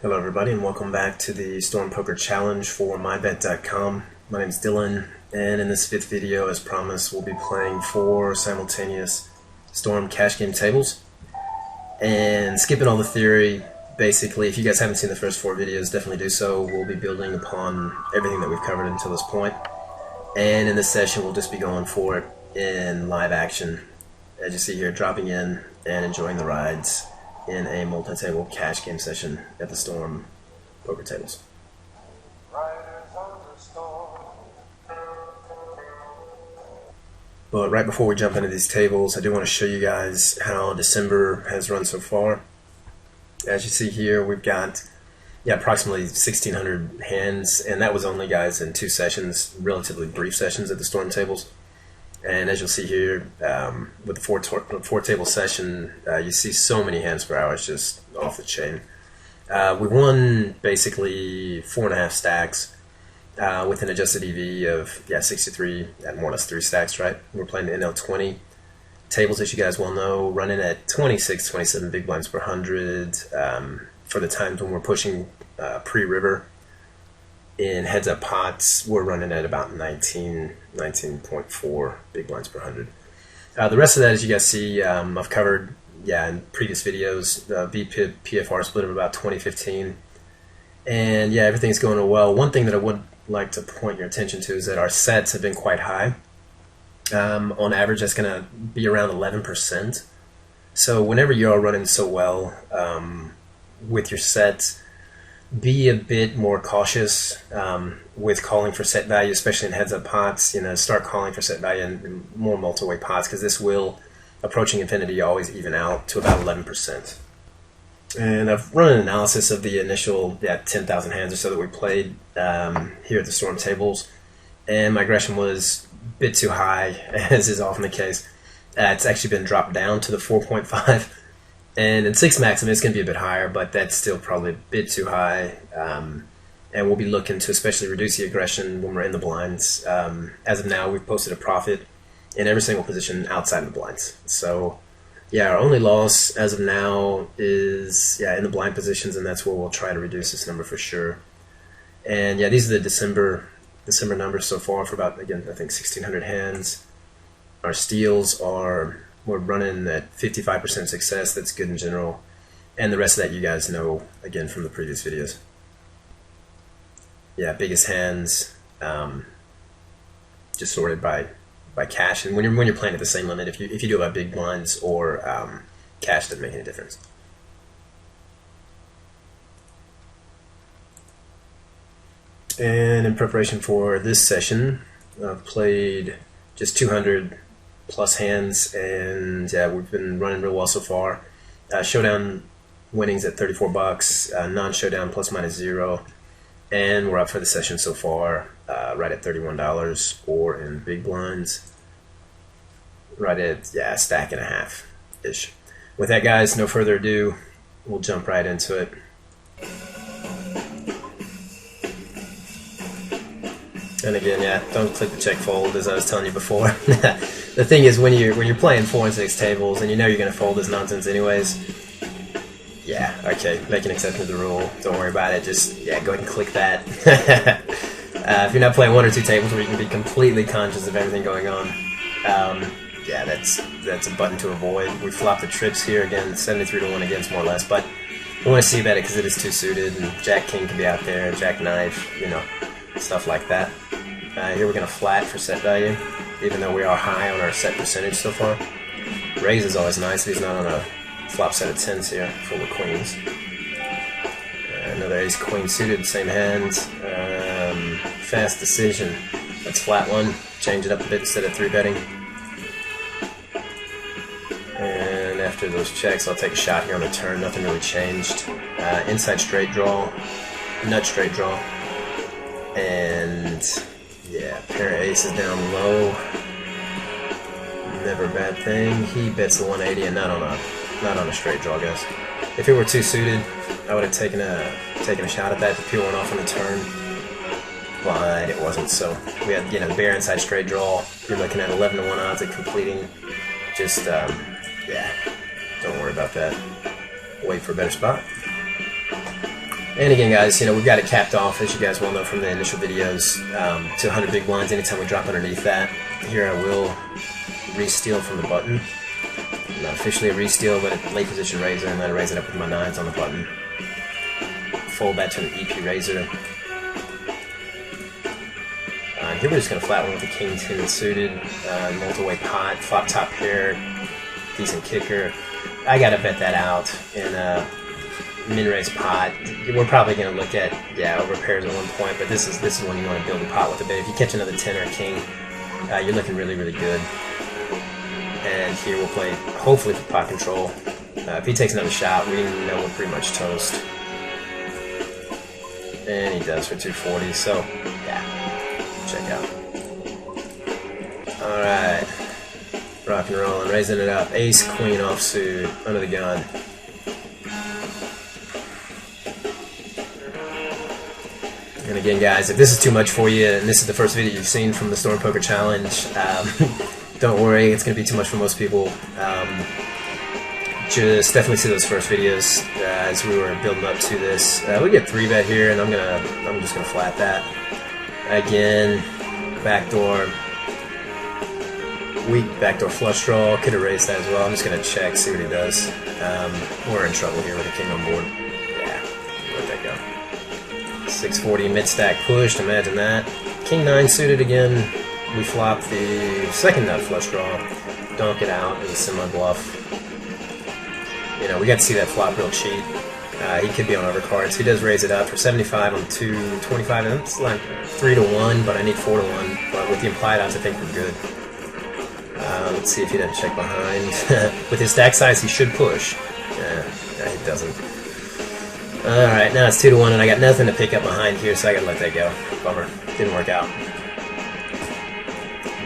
Hello everybody and welcome back to the Storm Poker Challenge for mybet.com. My name is Dylan, and in this fifth video, as promised, we'll be playing 4 simultaneous Storm cash game tables. And skipping all the theory, basically, if you guys haven't seen the first 4 videos, definitely do so. We'll be building upon everything that we've covered until this point. And in this session, we'll just be going for it in live action. As you see here, dropping in and enjoying the rides in a multi-table cash game session at the Storm poker tables. But right before we jump into these tables, I do want to show you guys how December has run so far. As you see here, we've got approximately 1,600 hands, and that was only, guys, in 2 sessions, relatively brief sessions at the Storm tables. And as you'll see here, with the 4 table session, you see so many hands per hour. It's just off the chain. We won basically 4.5 stacks with an adjusted EV of 63 at more or less 3 stacks, right? We're playing the NL20 tables, as you guys well know, running at 26, 27 big blinds per 100 for the times when we're pushing pre-river. In heads-up pots, we're running at about 19.4 big blinds per 100. The rest of that, as you guys see, I've covered in previous videos. VPIP PFR split of about 2015. And everything's going well. One thing that I would like to point your attention to is that our sets have been quite high. On average, that's going to be around 11%. So whenever you're running so well with your sets, be a bit more cautious with calling for set value, especially in heads-up pots. Start calling for set value in more multi-way pots, because this will, approaching infinity, always even out to about 11%. And I've run an analysis of the initial 10,000 hands or so that we played here at the Storm tables, and my aggression was a bit too high, as is often the case. It's actually been dropped down to the 4.5. And in 6 max, it's going to be a bit higher, but that's still probably a bit too high. And we'll be looking to especially reduce the aggression when we're in the blinds. As of now, we've posted a profit in every single position outside of the blinds. So, our only loss as of now is in the blind positions, and that's where we'll try to reduce this number for sure. And these are the December numbers so far for about, again, I think 1,600 hands. Our steals we're running at 55% success. That's good in general. And the rest of that you guys know, again, from the previous videos. Biggest hands, just sorted by cash. And when you're playing at the same limit, if you do it by big blinds or cash, doesn't make any difference. And in preparation for this session, I've played just 200 plus hands, and we've been running real well so far. Showdown winnings at $34, non-showdown plus minus 0, and we're up for the session so far right at $31, or in big blinds right at a stack and a half ish. With that, guys, no further ado, we'll jump right into it. And again, don't click the check fold, as I was telling you before. The thing is, when you're playing 4 and 6 tables and you know you're going to fold this nonsense anyways, okay, make an exception to the rule. Don't worry about it. Just go ahead and click that. If you're not playing 1 or 2 tables where you can be completely conscious of everything going on, that's a button to avoid. We flop the trips here again, 73 to 1 against, more or less, but we want to see about it because it is 2 suited, and Jack King can be out there, Jack Knife, stuff like that. Here we're going to flat for set value, even though we are high on our set percentage so far. Raise is always nice if he's not on a flop set of 10s here, full of queens. Another ace queen suited, same hand. Fast decision. Let's flat one, change it up a bit instead of 3-betting. And after those checks, I'll take a shot here on the turn. Nothing really changed. Inside straight draw, nut straight draw. And pair of aces down low, never a bad thing. He bets the 180 and not on a straight draw, guys. If it were 2 suited, I would have taken a shot at that to peel one off on the turn, but it wasn't. So we had the bare inside straight draw. You're looking at 11 to 1 odds at completing. Just don't worry about that. Wait for a better spot. And again, guys, we've got it capped off, as you guys well know from the initial videos, to 100 big blinds anytime we drop underneath that. Here I will re-steal from the button. Not officially a re-steal, but a late position raiser, and then I raise it up with my 9s on the button. Fold that to an EP raiser. Here we're just going to flat one with the King 10 suited, multi-way pot, flop top pair, decent kicker. I got to bet that out in a min-raise pot. We're probably going to look at, over pairs at one point, but this is when you want to build a pot with a bit. If you catch another 10 or a king, you're looking really, really good. And here we'll play, hopefully, for pot control. If he takes another shot, we know we're pretty much toast. And he does for 240, so, yeah, check out. Alright, rock and rolling, raising it up. Ace, queen offsuit, under the gun. And again, guys, if this is too much for you, and this is the first video you've seen from the Storm Poker Challenge, don't worry, it's going to be too much for most people. Just definitely see those first videos as we were building up to this. We get 3-bet here, and I'm just gonna flat that again. Backdoor, weak backdoor flush draw. Could have raised that as well. I'm just gonna check, see what he does. We're in trouble here with a king on board. Yeah, let that go. 640 mid stack pushed. Imagine that. King 9 suited again. We flop the second nut flush draw. Donk it out in a semi bluff. We got to see that flop real cheap. He could be on overcards. He does raise it up for 75 on 225. And it's like 3-1, but I need 4-1. But with the implied odds, I think we're good. Let's see if he doesn't check behind. With his stack size, he should push. Yeah, he doesn't. Alright, now it's 2-1, and I got nothing to pick up behind here, so I gotta let that go. Bummer. Didn't work out.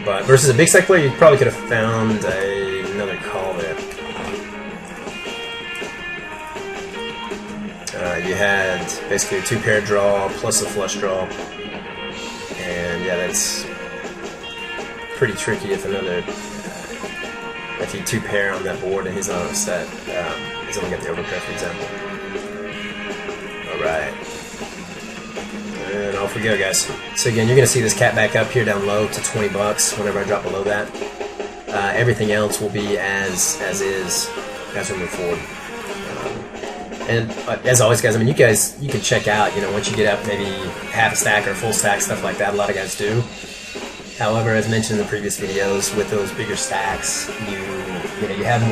But versus a big stack player, you probably could have found another call there. You had basically a 2-pair draw plus a flush draw, and yeah, that's pretty tricky if you 2-pair on that board and he's not upset. He's only got the overpair, for example. Alright, and off we go, guys. So again, you're going to see this cap back up here down low to 20 bucks whenever I drop below that. Everything else will be as is as we move forward. And as always, guys, you can check out, once you get up maybe half a stack or a full stack, stuff like that. A lot of guys do. However, as mentioned in the previous videos, with those bigger stacks, you have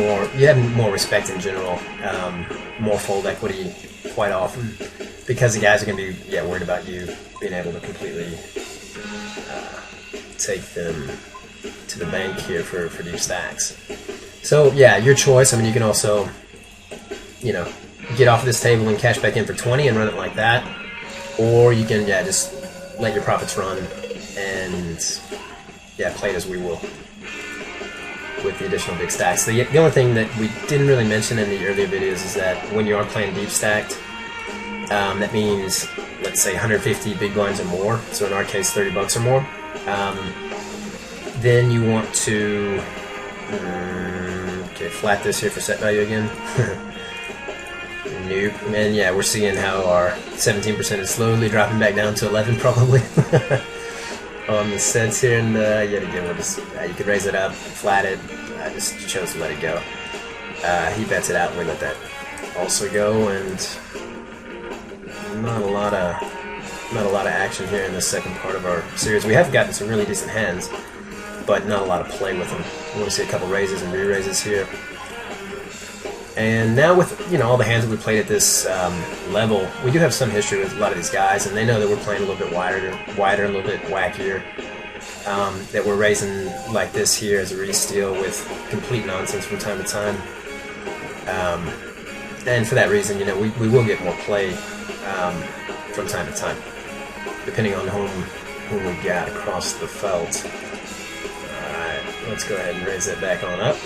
more respect in general, more fold equity quite often, because the guys are going to be worried about you being able to completely take them to the bank here for deep stacks. So yeah, your choice. You can also, get off of this table and cash back in for 20 and run it like that, or you can just let your profits run and play it as we will with the additional big stacks. The only thing that we didn't really mention in the earlier videos is that when you are playing deep stacked, that means, let's say 150 big blinds or more, so in our case 30 bucks or more, then you want to flat this here for set value again. Nope. And yeah, we're seeing how our 17% is slowly dropping back down to 11 probably on the sets here, and yet again we'll just you could raise it up, flat it. I just chose to let it go. He bets it out, and we let that also go, and not a lot of action here in the second part of our series. We have gotten some really decent hands, but not a lot of play with them. We want to see a couple raises and re-raises here. And now with all the hands that we played at this level, we do have some history with a lot of these guys, and they know that we're playing a little bit wider, a little bit wackier. That we're raising like this here as a re-steal with complete nonsense from time to time. And for that reason, we will get more play from time to time, depending on whom we got across the felt. Alright, let's go ahead and raise that back on up.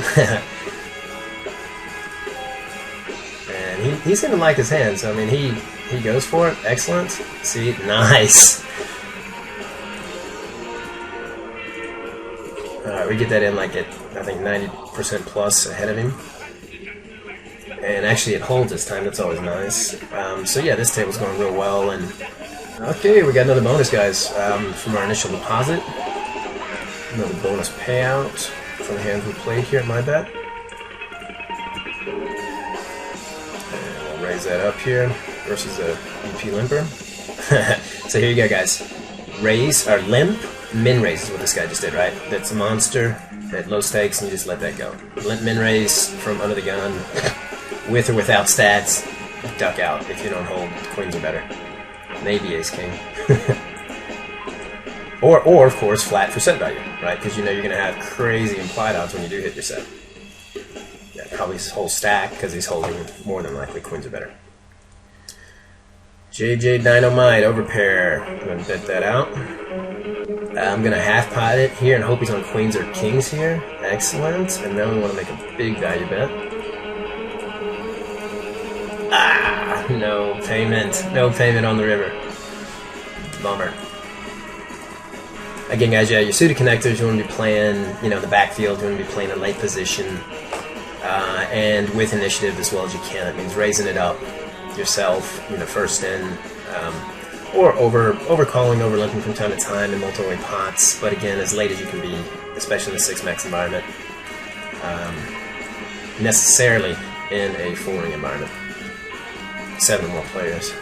And he's going to like his hands. He goes for it. Excellent. See? Nice. Alright, we get that in like at, I think, 90% plus ahead of him. And actually it holds this time, that's always nice. So yeah, this table's going real well. And okay, we got another bonus, guys, from our initial deposit. Another bonus payout from the hands we played here at my bet. And we'll raise that up here versus a EP limper. So here you go, guys. Raise, or limp, min raise is what this guy just did, right? That's a monster at low stakes, and you just let that go. Limp min raise from under the gun, with or without stats, duck out if you don't hold. Queens are better. Maybe ace king. or of course, flat for set value, right? Because you know you're going to have crazy implied odds when you do hit your set. Yeah, probably his whole stack, because he's holding more than likely queens are better. JJ Dynamite, overpair. I'm going to bet that out. I'm going to half pot it here and hope he's on queens or kings here. Excellent. And then we want to make a big value bet. Ah, no payment. No payment on the river. Bummer. Again, guys, yeah, your suited connectors, you want to be playing, in the backfield, you want to be playing a late position, and with initiative as well as you can. It means raising it up yourself, first in, or overcalling, overlimping from time to time in multi-way pots, but again, as late as you can be, especially in the 6-max environment, necessarily in a full-ring environment. 7 or more players.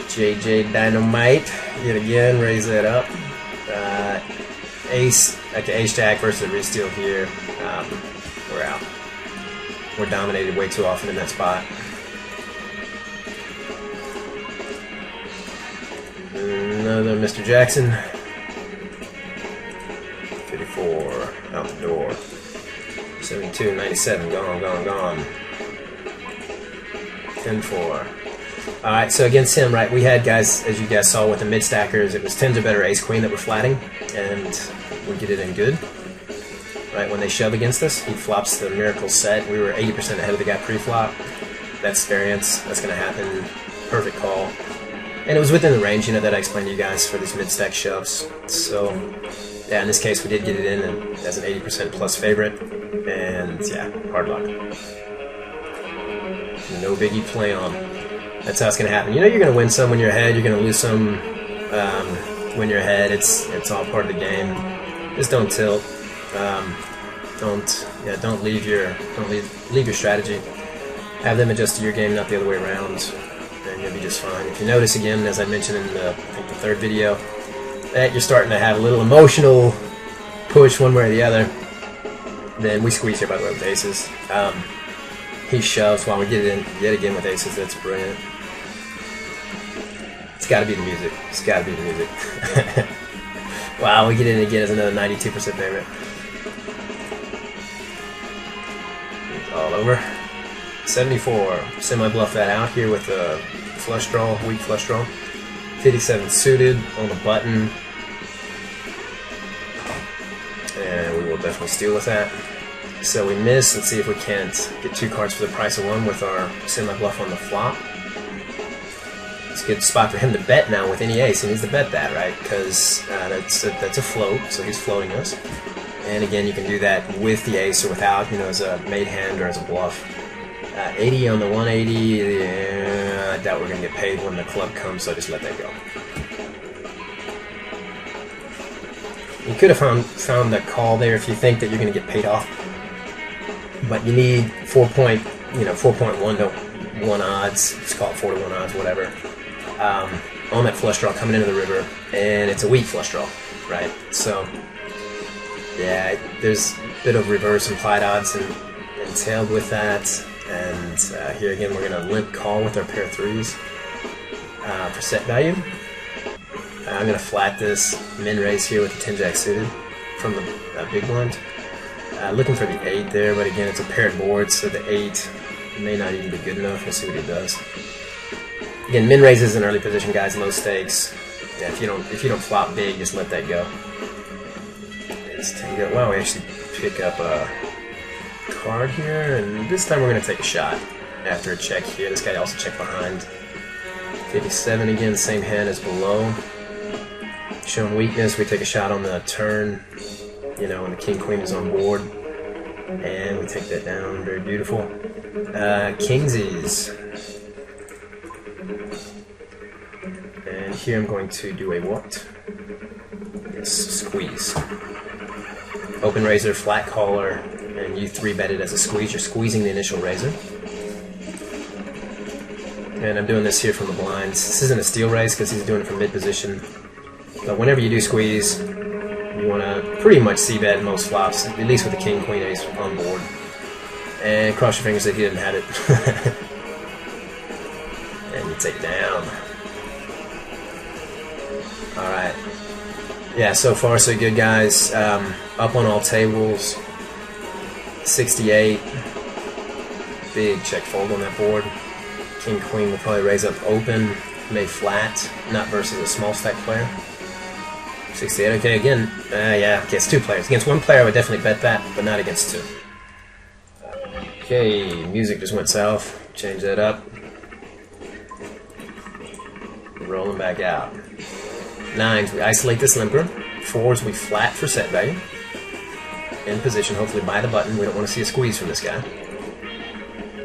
JJ Dynamite, yet again, raise that up. Ace, okay, ace jack versus a re-steal here. We're out. We're dominated way too often in that spot. Another Mr. Jackson. 54, out the door. 72, 97, gone, gone, gone. 10-4. Alright, so against him, right, we had guys, as you guys saw with the mid-stackers, it was 10s or better ace-queen that were flatting, and we get it in good. Right, when they shove against us, he flops the miracle set. We were 80% ahead of the guy pre-flop. That's variance. That's going to happen. Perfect call. And it was within the range, that I explained to you guys for these mid-stack shoves. So, yeah, in this case, we did get it in as an 80% plus favorite. And, yeah, hard luck. No biggie, play on. That's how it's going to happen. You're going to win some when you're ahead. You're going to lose some when you're ahead. It's all part of the game. Just don't tilt. Don't leave your strategy. Have them adjust to your game, not the other way around, and you'll be just fine. If you notice again, as I mentioned in I think the third video, that you're starting to have a little emotional push one way or the other, then we squeeze here, by the way, with aces. He shoves while we get it in yet again with aces. That's brilliant. It's got to be the music. It's got to be the music. Wow, we get in again as another 92% favorite. All over. 74. Semi-bluff that out here with a flush draw, weak flush draw. 57 suited on the button. And we will definitely steal with that. So we miss. Let's see if we can't get 2 cards for the price of 1 with our semi-bluff on the flop. It's a good spot for him to bet now with any ace. He needs to bet that, right? Because that's a float, so he's floating us. And again, you can do that with the ace or without, as a made hand or as a bluff. 80 on the 180, yeah, I doubt we're going to get paid when the club comes, so I just let that go. You could have found a call there if you think that you're going to get paid off. But you need 4.1 to 1 odds, let's call it 4 to 1 odds, whatever, on that flush draw coming into the river, and it's a weak flush draw, right? So, yeah, there's a bit of reverse implied odds entailed with that, and here again we're going to limp call with our pair of 3s for set value. I'm going to flat this min raise here with the 10-jack suited from the big blind. Looking for the 8 there, but again it's a paired board, so the 8 may not even be good enough. We'll see what he does. Again, min raises in early position, guys, low stakes. Yeah, if you don't flop big, just let that go. Wow, we actually pick up a card here, and this time we're going to take a shot after a check here. This guy also checked behind. 57 again, same hand as below. Showing weakness, we take a shot on the turn, when the king-queen is on board. And we take that down, very beautiful. Kingsies. And here I'm going to do a what? Yes, squeeze. Open razor, flat caller, and you 3-bet it as a squeeze. You're squeezing the initial razor. And I'm doing this here from the blinds. This isn't a steal raise because he's doing it from mid position. But whenever you do squeeze, you want to pretty much c-bet most flops, at least with the king, queen, ace on board. And cross your fingers that he didn't have it. And you take it down. Alright. Yeah, so far so good, guys. Up on all tables. 68. Big check fold on that board. King, queen will probably raise up open, lay flat, not versus a small stack player. 68, okay, again, yeah, against 2 players. Against 1 player, I would definitely bet that, but not against 2. Okay, music just went south. Change that up. Rolling back out. 9s, we isolate this limper. 4s, we flat for set value. In position, hopefully by the button. We don't want to see a squeeze from this guy.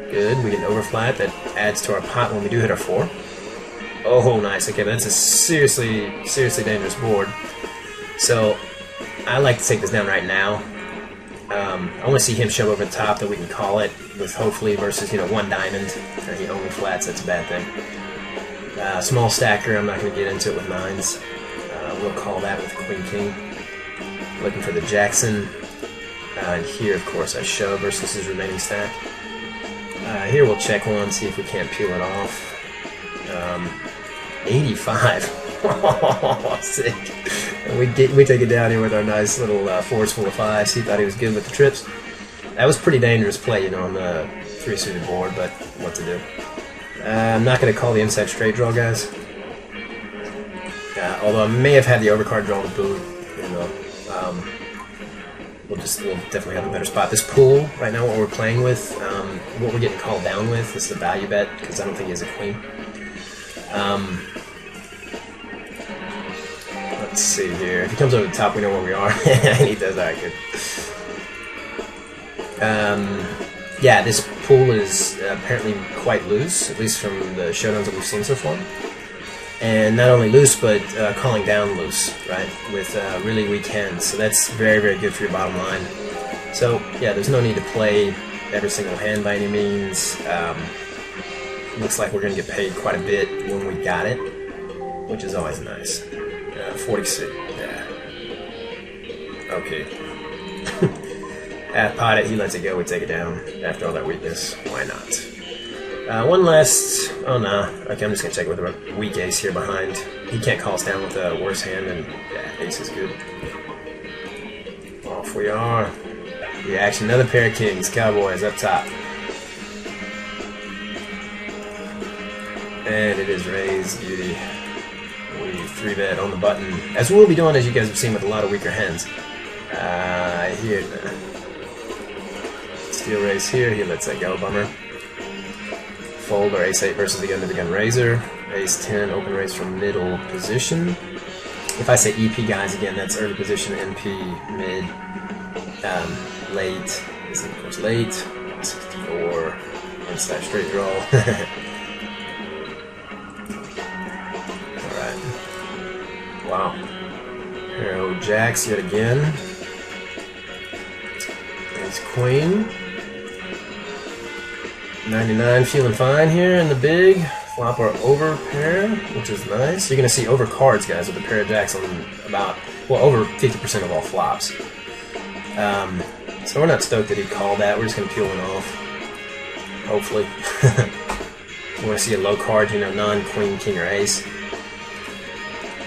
Good, we get an overflat. That adds to our pot when we do hit our 4. Oh, nice. Okay, but that's a seriously dangerous board. So, I like to take this down right now. I want to see him shove over the top that we can call it with hopefully versus, 1 diamond. And he only flats, that's a bad thing. Small stacker, I'm not going to get into it with 9s. We'll call that with queen, king. Looking for the Jackson. And here, of course, I shove versus his remaining stack. Here we'll check one, see if we can't peel it off. 85. Oh, sick. And we take it down here with our nice little 4s full of 5s. He thought he was good with the trips. That was pretty dangerous play, on the 3-suited board, but what to do. I'm not going to call the inside straight draw, guys. Although I may have had the overcard draw to boot, We'll definitely have a better spot. This pool, right now, what we're playing with, what we're getting called down with, this is a value bet, because I don't think he has a queen. Let's see here. If he comes over the top, we know where we are. And he does, alright, good. Yeah, this pool is apparently quite loose, at least from the showdowns that we've seen so far. And not only loose, but calling down loose, right, with really weak hands. So that's very, very good for your bottom line. So, yeah, there's no need to play every single hand by any means. Looks like we're going to get paid quite a bit when we got it, which is always nice. 46, yeah. Okay. At pot it, he lets it go, we take it down. After all that weakness, why not? One last... Oh, no. Okay, I'm just going to check it with a weak ace here behind. He can't call us down with a worse hand, and yeah, ace is good. Off we are. The action, another pair of kings. Cowboys up top. And it is raised, beauty. We 3-bet on the button. As we'll be doing, as you guys have seen, with a lot of weaker hands. Here, steal raise here. He lets that go, bummer. Fold our ace-8 versus the gun-to-the-gun razor. Ace-10, open raise from middle position. If I say EP, guys, again, that's early position, NP, mid, late. This is, of course, late. 64, inside straight draw. Alright. Wow. Hero jacks yet again. Ace queen. 99 feeling fine here in the big. Flop our over pair, which is nice. You're going to see over cards, guys, with a pair of jacks on about, well, over 50% of all flops. So we're not stoked that he called that. We're just going to peel one off. Hopefully. You want to see a low card, non-queen, king, or ace.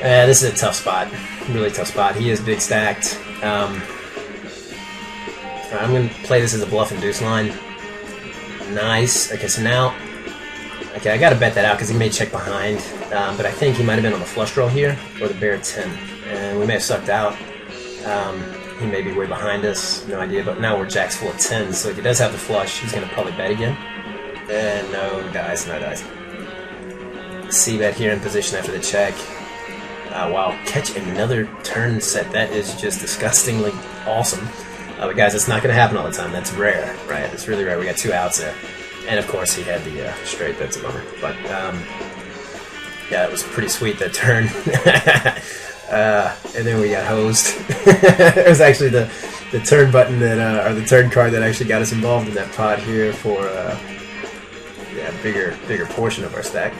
This is a tough spot. Really tough spot. He is big stacked. I'm going to play this as a bluff and deuce line. Nice. Okay, so now... Okay, I gotta bet that out because he may check behind. But I think he might have been on the flush draw here, or the bear 10. And we may have sucked out. He may be way behind us, no idea. But now we're jacks full of 10s, so if he does have the flush, he's going to probably bet again. And no dice, no dice. C-bet here in position after the check. Wow, catch another turn set. That is just disgustingly awesome. But guys, it's not going to happen all the time. That's rare, right? It's really rare. We got 2 outs there. And of course, he had the straight. That's a bummer. But yeah, it was pretty sweet, that turn. And then we got hosed. It was actually the turn button that, or the turn card that actually got us involved in that pot here for yeah, bigger portion of our stack.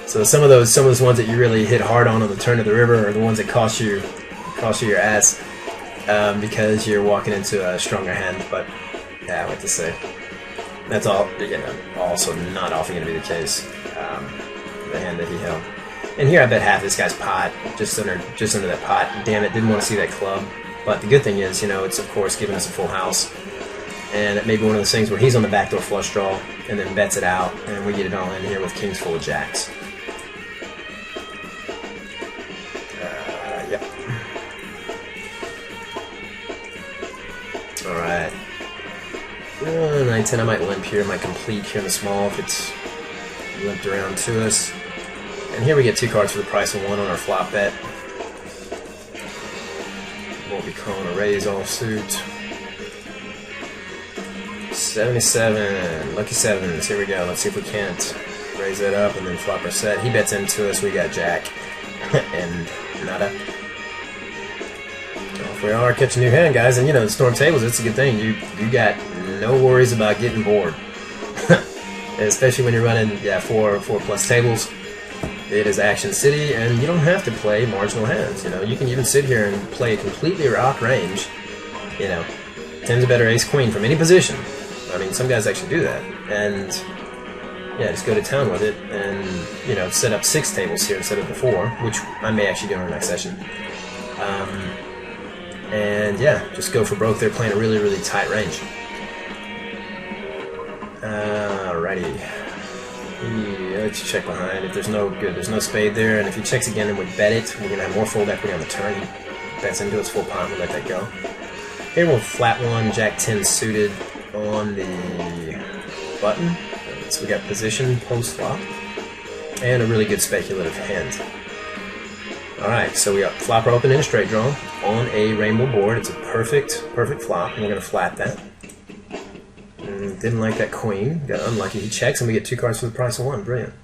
So some of those ones that you really hit hard on the turn of the river are the ones that cost you your ass because you're walking into a stronger hand. But yeah, what to say. That's all. You know, also not often going to be the case. The hand that he held. And here I bet half this guy's pot, just under that pot. Damn it, didn't want to see that club. But the good thing is, you know, it's of course giving us a full house. And it may be one of those things where he's on the backdoor flush draw and then bets it out, and we get it all in here with kings full of jacks. Yep. Alright. 9-10, I might limp here, might complete here in the small if it's limped around to us. And here we get 2 cards for the price of 1 on our flop bet. What we calling a raise offsuit. 77, lucky 7s. Here we go. Let's see if we can't raise that up and then flop our set. He bets into us. We got jack and nada. Off we are, catch a new hand, guys. And you know, the storm tables. It's a good thing. You got no worries about getting bored, especially when you're running 4+ tables. It is Action City, and you don't have to play marginal hands. You know, you can even sit here and play a completely rock range. You know, 10's a better ace queen from any position. I mean, some guys actually do that, and yeah, just go to town with it, and you know, set up 6 tables here instead of the 4, which I may actually do in our next session. And yeah, just go for broke. They're playing a really, really tight range. Alrighty. Yeah, let's check behind. If there's no spade there, and if he checks again and we bet it, we're gonna have more fold equity on the turn. He bets into his full pot, we'll let that go. Here we'll flat 1, jack 10 suited on the button. So we got position post flop and a really good speculative hand. Alright, so we got flopper open in a straight draw on a rainbow board. It's a perfect flop, and we're gonna flat that. Didn't like that queen. Got unlucky. He checks, and we get 2 cards for the price of 1. Brilliant.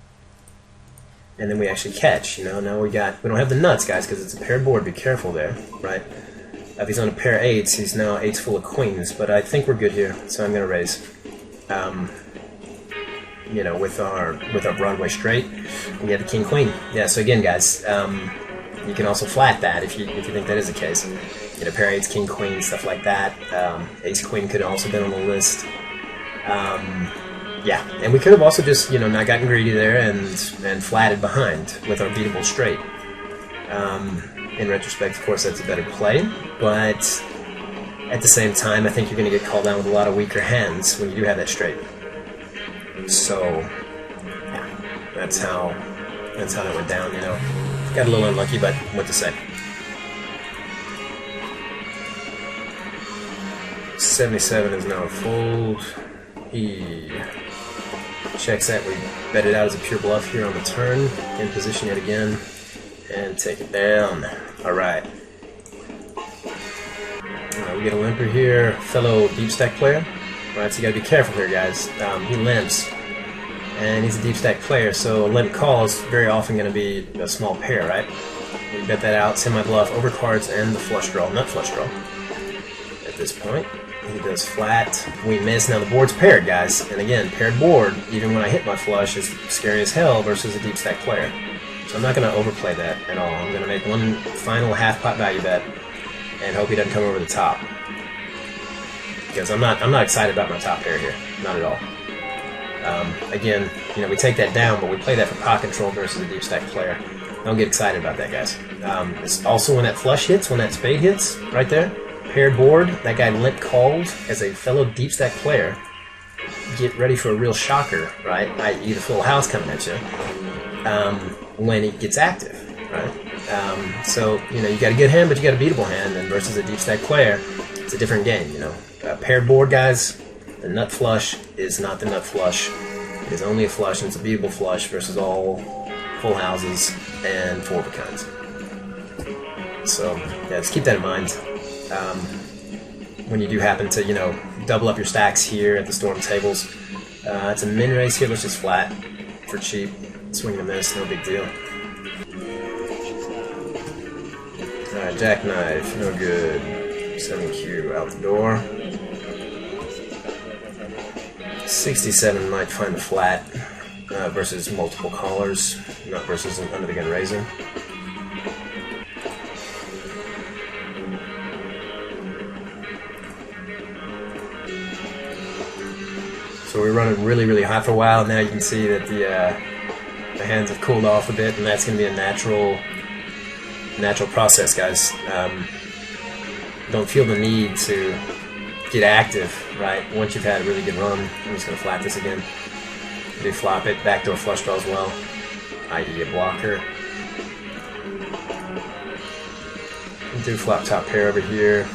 And then we actually catch. You know, now we don't have the nuts, guys, because it's a paired board. Be careful there, right? If he's on a pair of 8s, he's now 8s full of queens. But I think we're good here, so I'm gonna raise. You know, with our Broadway straight, we have the king queen. Yeah. So again, guys, you can also flat that if you think that is the case. You know, pair of 8s, king queen, stuff like that. Ace queen could have also been on the list. Yeah, and we could have also just, you know, not gotten greedy there and flatted behind with our beatable straight. In retrospect, of course, that's a better play, but at the same time, I think you're going to get called down with a lot of weaker hands when you do have that straight. So, yeah, that's how that went down, you know. Got a little unlucky, but what to say. 77 is now a fold. He checks that. We bet it out as a pure bluff here on the turn. In position yet again. And take it down. Alright. We get a limper here. Fellow deep stack player. Alright, so you gotta be careful here, guys. He limps. And he's a deep stack player, so a limp call is very often going to be a small pair, right? We bet that out. Semi-bluff, overcards, and the flush draw. Nut flush draw. At this point. He does flat. We miss. Now the board's paired, guys. And again, paired board, even when I hit my flush, is scary as hell versus a deep stack player. So I'm not going to overplay that at all. I'm going to make one final half pot value bet and hope he doesn't come over the top. Because I'm not excited about my top pair here. Not at all. Again, you know, we take that down, but we play that for pot control versus a deep stack player. Don't get excited about that, guys. It's also when that flush hits, when that spade hits, right there. Paired board, that guy limp called as a fellow deep stack player. Get ready for a real shocker, right? I.e. the full house coming at you when it gets active, right? So, you know, you got a good hand, but you got a beatable hand, and versus a deep stack player, it's a different game, you know. Paired board, guys, the nut flush is not the nut flush. It is only a flush, and it's a beatable flush versus all full houses and 4 of a kinds. So, yeah, just keep that in mind. when you do happen to, you know, double up your stacks here at the storm tables. It's a min raise here, let's just flat for cheap. Swing and a miss, no big deal. Alright, jackknife, no good. 7Q out the door. 67 might find the flat versus multiple callers, not versus an under the gun raising. So we're running really, really hot for a while. Now you can see that the hands have cooled off a bit, and that's going to be a natural process, guys. Don't feel the need to get active, right? Once you've had a really good run, I'm just going to flat this again. Do flop it, backdoor flush draw as well, i.e. a blocker. Do flop top pair over here.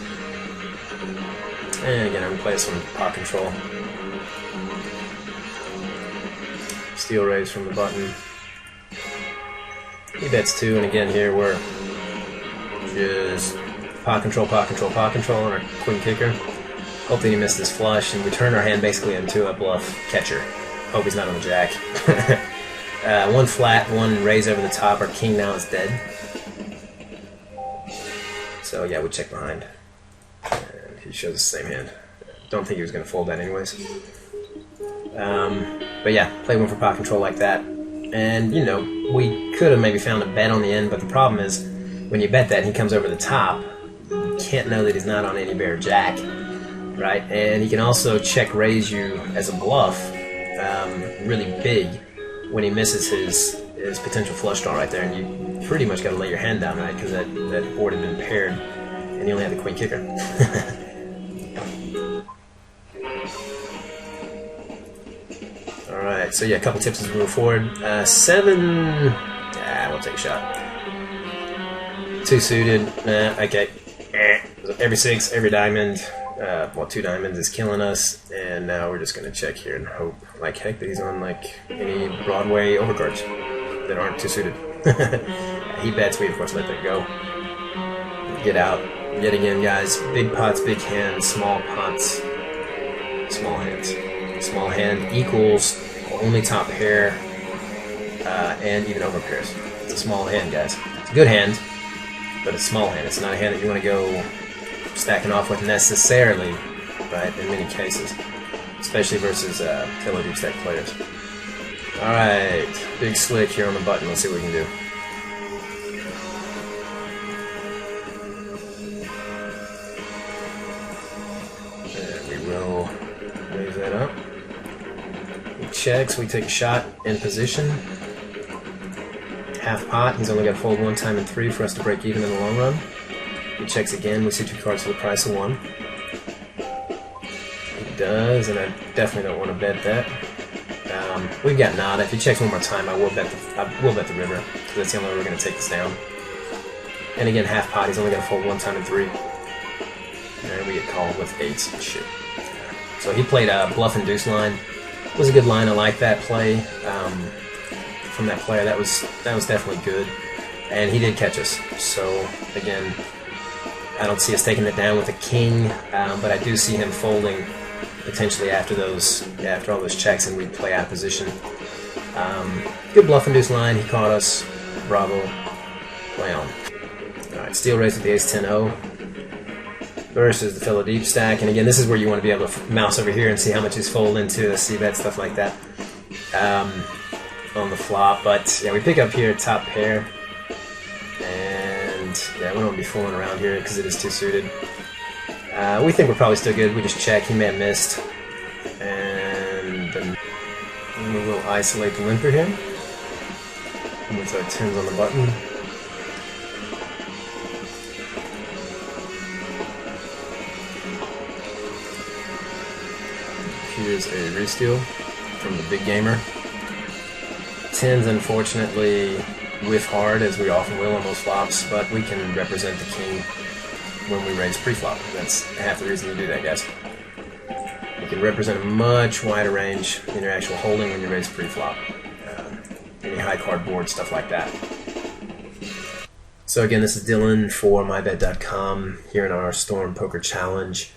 And again, I'm going to play some pot control. Steal raise from the button. He bets 2, and again here we're just pot control on our queen kicker. Hope that he missed his flush, and we turn our hand basically into a bluff catcher. Hope he's not on the jack. One flat, one raise over the top. Our king now is dead. So yeah, we check behind. And he shows the same hand. Don't think he was going to fold that anyways. But yeah, play one for pot control like that. And, you know, we could have maybe found a bet on the end, but the problem is, when you bet that and he comes over the top, you can't know that he's not on any bear jack, right? And he can also check raise you as a bluff really big when he misses his potential flush draw right there, and you pretty much got to lay your hand down, right? Because that board had been paired, and you only had the queen kicker. Alright, so yeah, a couple tips as we move forward. 7, we'll take a shot. 2 suited, okay. Every 6, every diamond, well, 2 diamonds is killing us, and now we're just going to check here and hope like heck that he's on like any Broadway overcards that aren't 2 suited. He bets, we of course let that go. Get out, yet again guys, big pots, big hands, small pots, small hands. Small hand equals only top pair and even over pairs. It's a small hand, guys. It's a good hand, but a small hand. It's not a hand that you want to go stacking off with necessarily, right, in many cases. Especially versus fellow deep stack players. Alright, big slick here on the button. Let's see what we can do. And we will raise that up. He checks, we take a shot in position. Half pot, he's only got to fold 1 time in 3 for us to break even in the long run. He checks again, we see 2 cards for the price of 1. He does, and I definitely don't want to bet that. We've got nada. If he checks one more time, I will bet the river, because that's the only way we're going to take this down. And again, half pot, he's only going to fold 1 time in 3. And we get called with 8s. Shit. So he played a bluff and deuce line. It was a good line. I like that play from that player. That was definitely good, and he did catch us. So again, I don't see us taking it down with a king, but I do see him folding potentially after all those checks, and we play out of position. Good bluff and deuce line. He caught us. Bravo. Play on. All right, steal raise with the ace 10-0 versus the fellow deep stack, and again, this is where you want to be able to mouse over here and see how much he's fold into, see bet, stuff like that on the flop. But yeah, we pick up here top pair, and yeah, we don't want to be fooling around here because it is 2 suited. We think we're probably still good. We just check. He may have missed, and then we will isolate the limper here with our 10s on the button. Here's a re-steal from the big gamer. 10s, unfortunately, whiff hard, as we often will on those flops, but we can represent the king when we raise pre-flop. That's half the reason you do that, guys. You can represent a much wider range in your actual holding when you raise pre-flop. Any high card board, stuff like that. So again, this is Dylan for mybet.com here in our Storm Poker Challenge.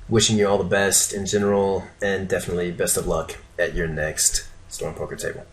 wishing you all the best in general, and definitely best of luck at your next Storm Poker table.